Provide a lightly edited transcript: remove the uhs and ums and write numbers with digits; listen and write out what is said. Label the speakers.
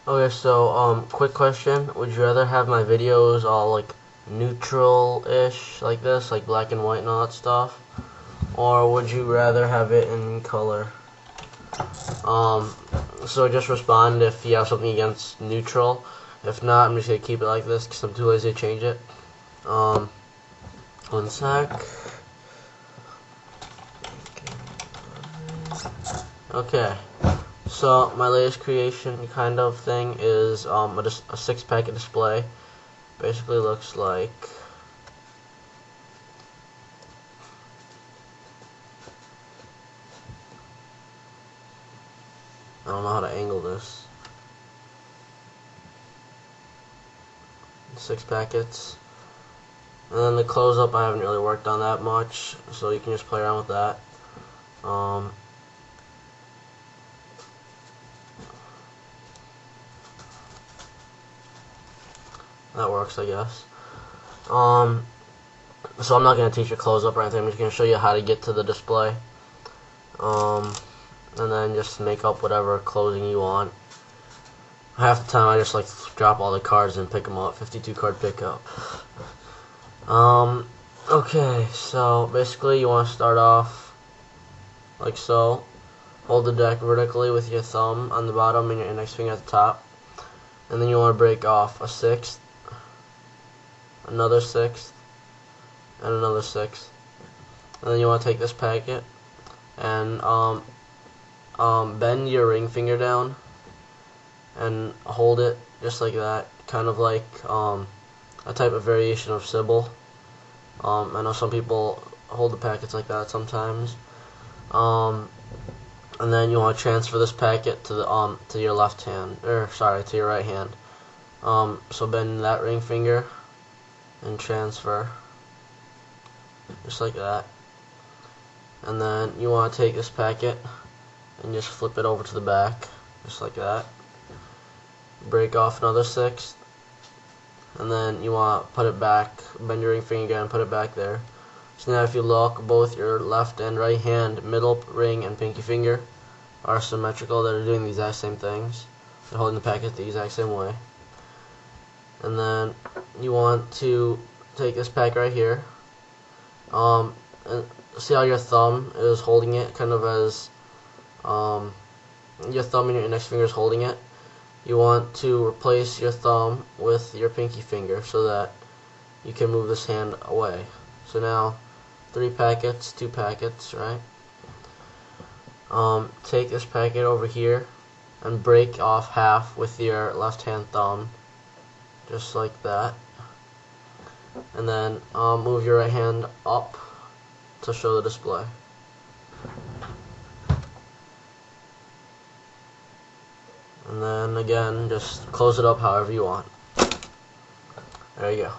Speaker 1: Okay, so quick question: would you rather have my videos all like neutral-ish, like this, like black and white and all that stuff, or would you rather have it in color? So just respond if you have something against neutral. If not, I'm just gonna keep it like this because I'm too lazy to change it. One sec. Okay. So my latest creation kind of thing is a 6-packet display. Basically looks like I don't know how to angle this. 6 packets. And then the close up I haven't really worked on that much, so you can just play around with that. That works, I guess. So I'm not going to teach you close up or anything. I'm just going to show you how to get to the display. And then just make up whatever closing you want. Half the time I just like drop all the cards and pick them up. 52 card pickup. Okay, so basically you want to start off like so. Hold the deck vertically with your thumb on the bottom and your index finger at the top. And then you want to break off a 6th, another 6th, and another 6th. And then you want to take this packet and bend your ring finger down and hold it just like that, kind of like a type of variation of Sybil. I know some people hold the packets like that sometimes. And then you want to transfer this packet to the to your left hand, or sorry, to your right hand. So bend that ring finger and transfer just like that. And then you want to take this packet and just flip it over to the back just like that. Break off another 6th, and then you want to put it back, bend your ring finger again and put it back there. So now if you look, both your left and right hand, middle ring and pinky finger are symmetrical. They're doing the exact same things. They're holding the packet the exact same way. And then you want to take this pack right here, and see how your thumb is holding it, kind of as your thumb and your index finger is holding it. You want to replace your thumb with your pinky finger so that you can move this hand away. So now 3 packets, 2 packets, right? Take this packet over here and break off half with your left hand thumb, just like that. And then move your right hand up to show the display. And then again, just close it up however you want. There you go.